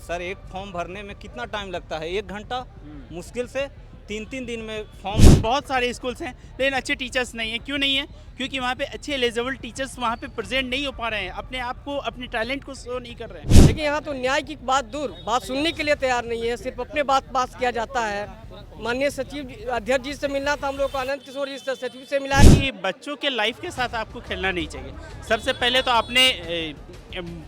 Sir एक form भरने में कितना टाइम लगता है? 1 घंटा मुश्किल से 3-3 दिन में फॉर्म। बहुत सारे स्कूल्स हैं लेकिन अच्छे टीचर्स नहीं हैं। क्यों नहीं है? क्योंकि वहाँ पे अच्छे एलिजिबल टीचर्स वहाँ पे प्रेजेंट नहीं हो पा रहे हैं, अपने आप को, अपने टैलेंट को शो नहीं कर रहे हैं। लेकिन यहाँ तो न्याय की बात दूर, बात सुनने के लिए तैयार नहीं है, सिर्फ अपने बात पास किया जाता है। माननीय सचिव अध्यक्ष जी से मिलना था हम लोग को, आनंद किशोर जी से, सचिव से मिला है। कि बच्चों के लाइफ के साथ आपको खेलना नहीं चाहिए। सबसे पहले तो आपने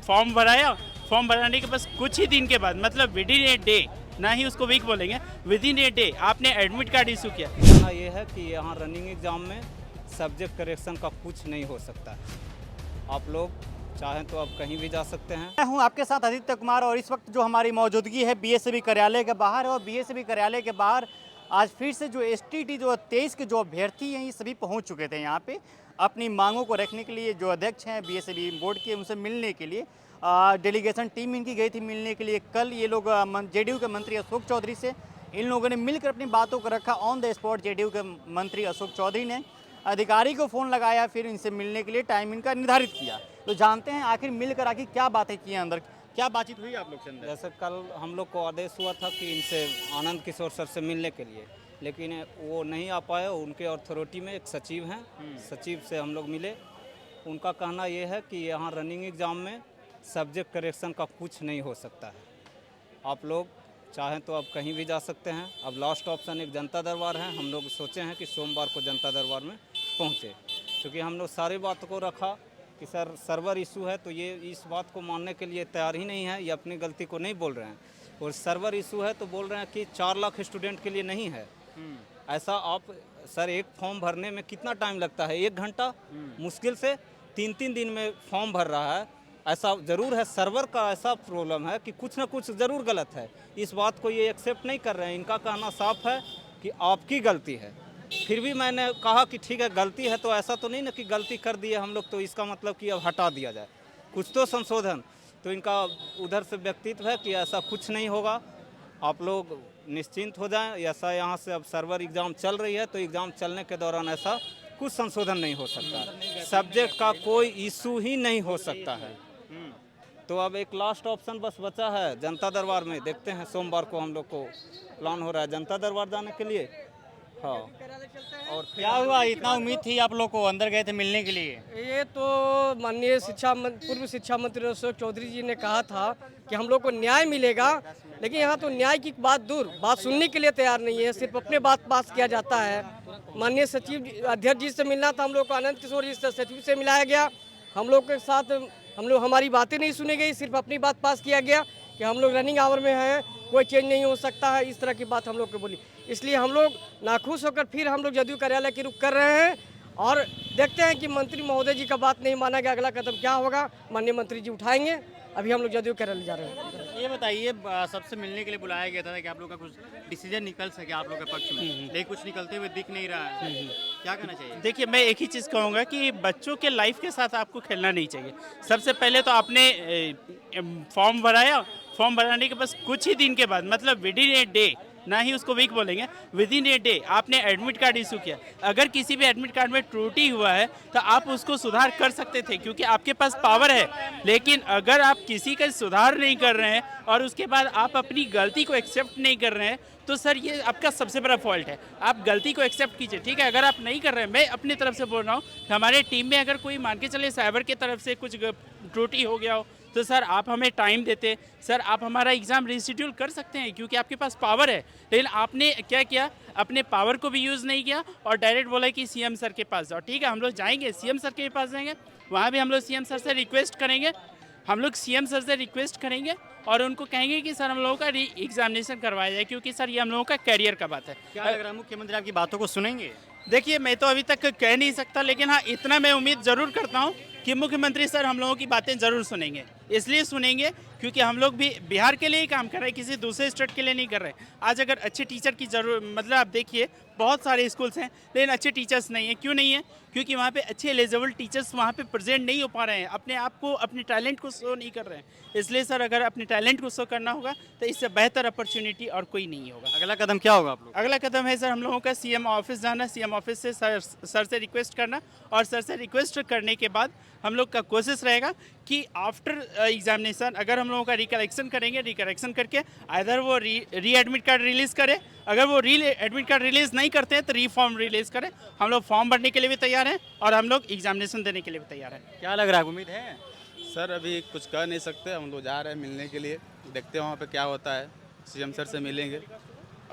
फॉर्म भराया, फॉर्म भराने के बस कुछ ही दिन के बाद, मतलब विद इन ए डे, ना ही उसको वीक बोलेंगे, विद इन ए डे आपने एडमिट कार्ड इशू किया। कहना ये है कि यहाँ रनिंग एग्जाम में सब्जेक्ट करेक्शन का कुछ नहीं हो सकता है। आप लोग चाहें तो आप कहीं भी जा सकते हैं। मैं हूं आपके साथ आदित्य कुमार और इस वक्त जो हमारी मौजूदगी है बीएसएबी कार्यालय के बाहर है और बीएसएबी कार्यालय के बाहर आज फिर से जो एसटीटी जो 23 के जो अभ्यर्थी हैं ये सभी पहुंच चुके थे यहाँ पे अपनी मांगों को रखने के लिए। जो अध्यक्ष हैं बीएसएबी बोर्ड के उनसे मिलने के लिए डेलीगेशन टीम इनकी गई थी मिलने के लिए। कल ये लोग जेडीयू के मंत्री अशोक चौधरी से इन लोगों ने मिलकर अपनी बातों को रखा ऑन द स्पॉट। जेडीयू के मंत्री अशोक चौधरी ने अधिकारी को फ़ोन लगाया, फिर इनसे मिलने के लिए टाइम इनका निर्धारित किया। तो जानते हैं आखिर मिलकर आखिर क्या बातें की हैं अंदर, क्या बातचीत हुई आप लोग से अंदर। जैसे कल हम लोग को आदेश हुआ था कि इनसे आनंद किशोर सर से मिलने के लिए, लेकिन वो नहीं आ पाए। उनके अथॉरिटी में एक सचिव हैं, सचिव से हम लोग मिले। उनका कहना ये है कि यहाँ रनिंग एग्ज़ाम में सब्जेक्ट करेक्शन का कुछ नहीं हो सकता है। आप लोग चाहें तो आप कहीं भी जा सकते हैं। अब लास्ट ऑप्शन एक जनता दरबार है। हम लोग सोचे हैं कि सोमवार को जनता दरबार में पहुँचे, क्योंकि हम लोग सारी बात को रखा कि सर सर्वर इशू है, तो ये इस बात को मानने के लिए तैयार ही नहीं है। ये अपनी गलती को नहीं बोल रहे हैं, और सर्वर इशू है तो बोल रहे हैं कि 4 लाख स्टूडेंट के लिए नहीं है। ऐसा आप सर एक फॉर्म भरने में कितना टाइम लगता है? 1 घंटा मुश्किल से 3-3 दिन में फॉर्म भर रहा है। ऐसा ज़रूर है, सर्वर का ऐसा प्रॉब्लम है कि कुछ ना कुछ ज़रूर गलत है। इस बात को ये एक्सेप्ट नहीं कर रहे हैं। इनका कहना साफ है कि आपकी गलती है। फिर भी मैंने कहा कि ठीक है गलती है, तो ऐसा तो नहीं ना कि गलती कर दिए हम लोग तो इसका मतलब कि अब हटा दिया जाए, कुछ तो संशोधन। तो इनका उधर से व्यक्तित्व है कि ऐसा कुछ नहीं होगा, आप लोग निश्चिंत हो जाएं। ऐसा यहाँ से अब सर्वर एग्ज़ाम चल रही है, तो एग्ज़ाम चलने के दौरान ऐसा कुछ संशोधन नहीं हो सकता। सब्जेक्ट का कोई इशू ही नहीं हो सकता है। तो अब एक लास्ट ऑप्शन बस बचा है जनता दरबार में। देखते हैं सोमवार को हम लोग को प्लान हो रहा है जनता दरबार जाने के लिए। हाँ, और क्या हुआ, इतना उम्मीद थी आप लोग को, अंदर गए थे मिलने के लिए। ये तो माननीय पूर्व शिक्षा मंत्री अशोक चौधरी जी ने कहा था कि हम लोग को न्याय मिलेगा, लेकिन यहाँ तो न्याय की बात दूर, बात सुनने के लिए तैयार नहीं है, सिर्फ अपने बात पास किया जाता है। माननीय सचिव अध्यक्ष जी से मिलना था हम लोग को, आनंद किशोर जी से, सचिव से मिलाया गया। हम लोग के साथ हमारी बातें नहीं सुनी गई, सिर्फ अपनी बात पास किया गया कि हम लोग रनिंग आवर में हैं, कोई चेंज नहीं हो सकता है, इस तरह की बात हम लोग को बोली। इसलिए हम लोग नाखुश होकर फिर हम लोग जदयू कार्यालय की रुख कर रहे हैं और देखते हैं कि मंत्री महोदय जी का बात नहीं माना गया, अगला कदम क्या होगा माननीय मंत्री जी उठाएंगे। अभी हम लोग जदयू कार्यालय जा रहे हैं। ये बताइए, सबसे मिलने के लिए बुलाया गया था कि आप लोग का कुछ डिसीजन निकल सके आप लोग के पक्ष में, लेकिन कुछ निकलते हुए दिख नहीं रहा है। क्या कहना चाहिए? देखिए, मैं एक ही चीज़ कहूँगा कि बच्चों के लाइफ के साथ आपको खेलना नहीं चाहिए। सबसे पहले तो आपने फॉर्म भराया, फॉर्म भराने के बस कुछ ही दिन के बाद, मतलब विद इन ए डे, ना ही उसको वीक बोलेंगे, विद इन ए डे आपने एडमिट कार्ड इशू किया। अगर किसी भी एडमिट कार्ड में त्रुटि हुआ है तो आप उसको सुधार कर सकते थे, क्योंकि आपके पास पावर है। लेकिन अगर आप किसी का सुधार नहीं कर रहे हैं और उसके बाद आप अपनी गलती को एक्सेप्ट नहीं कर रहे हैं, तो सर ये आपका सबसे बड़ा फॉल्ट है। आप गलती को एक्सेप्ट कीजिए, ठीक है? अगर आप नहीं कर रहे हैं, मैं अपनी तरफ से बोल रहा हूँ, हमारे टीम में अगर कोई मान के चले साइबर की तरफ से कुछ त्रुटि हो गया हो, तो सर आप हमें टाइम देते, सर आप हमारा एग्ज़ाम रिशेड्यूल कर सकते हैं, क्योंकि आपके पास पावर है। लेकिन आपने क्या किया, अपने पावर को भी यूज़ नहीं किया और डायरेक्ट बोला कि सीएम सर के पास जाओ। ठीक है, हम लोग जाएंगे, सीएम सर के पास जाएंगे, वहाँ भी हम लोग सीएम सर से रिक्वेस्ट करेंगे। हम लोग सीएम सर से रिक्वेस्ट करेंगे और उनको कहेंगे कि सर हम लोगों का री एग्जामिनेशन करवाया जाए, क्योंकि सर ये हम लोगों का कैरियर का बात है। क्या लग रहा है मुख्यमंत्री आपकी बातों को सुनेंगे? देखिए, मैं तो अभी तक कह नहीं सकता, लेकिन हाँ इतना मैं उम्मीद ज़रूर करता हूँ कि मुख्यमंत्री सर हम लोगों की बातें ज़रूर सुनेंगे। इसलिए सुनेंगे क्योंकि हम लोग भी बिहार के लिए ही काम कर रहे हैं, किसी दूसरे स्टेट के लिए नहीं कर रहे हैं। आज अगर अच्छे टीचर की मतलब आप देखिए, बहुत सारे स्कूल्स हैं लेकिन अच्छे टीचर्स नहीं हैं। क्यों नहीं है? क्योंकि वहाँ पे अच्छे एलिजिबल टीचर्स वहाँ पे प्रेजेंट नहीं हो पा रहे हैं, अपने आप को, अपने टैलेंट को शो नहीं कर रहे हैं। इसलिए सर अगर अपने टैलेंट को शो करना होगा तो इससे बेहतर अपॉर्चुनिटी और कोई नहीं होगा। अगला कदम क्या होगा आप लोग? अगला कदम है सर हम लोगों का सीएम ऑफिस जाना, सीएम ऑफिस से सर से रिक्वेस्ट करना, और सर से रिक्वेस्ट करने के बाद हम लोग का कोशिश रहेगा कि आफ्टर एग्जामिनेशन अगर हम हम लोगों का रिकलेक्शन करेंगे, रिकलेक्शन करके इधर वो री एडमिट कार्ड रिलीज़ करे, अगर वो री एडमिट कार्ड रिलीज़ नहीं करते हैं तो री फॉर्म रिलीज़ करें। हम लोग फॉर्म भरने के लिए भी तैयार हैं और हम लोग एग्जामिनेशन देने के लिए भी तैयार हैं। क्या लग रहा है, उम्मीद है? सर अभी कुछ कह नहीं सकते, हम लोग जा रहे हैं मिलने के लिए, देखते हैं वहाँ पे क्या होता है। सीएम सर से मिलेंगे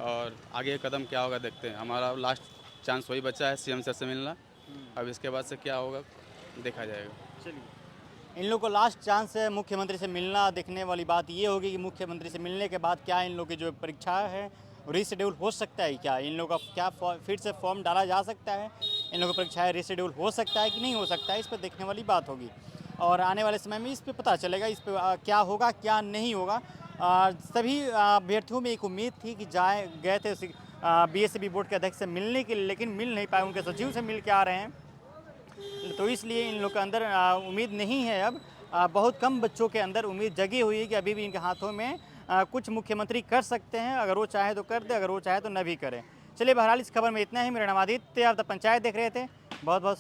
और आगे कदम क्या होगा देखते हैं। हमारा लास्ट चांस वही बचा है सीएम सर से मिलना, अब इसके बाद से क्या होगा देखा जाएगा। चलिए, इन लोग को लास्ट चांस है मुख्यमंत्री से मिलना। देखने वाली बात ये होगी कि मुख्यमंत्री से मिलने के बाद क्या इन लोग की जो परीक्षा है रीशेड्यूल हो सकता है, क्या इन लोग का क्या फिर से फॉर्म डाला जा सकता है, इन लोगों की परीक्षाएँ रीशेड्यूल हो सकता है कि नहीं हो सकता है, इस पर देखने वाली बात होगी। और आने वाले समय में इस पे पता चलेगा, इस पे क्या होगा क्या नहीं होगा। सभी अभ्यर्थियों में एक उम्मीद थी कि गए थे बीएसबी बोर्ड के अध्यक्ष से मिलने के लिए, लेकिन मिल नहीं पाए, उनके सचिव से मिल के आ रहे हैं, तो इसलिए इन लोग के अंदर उम्मीद नहीं है। अब बहुत कम बच्चों के अंदर उम्मीद जगी हुई है कि अभी भी इनके हाथों में कुछ मुख्यमंत्री कर सकते हैं, अगर वो चाहे तो कर दे, अगर वो चाहे तो न भी करें। चलिए, बहरहाल इस खबर में इतना ही। मेरा नाम आदित्य, आप द पंचायत देख रहे थे। बहुत बहुत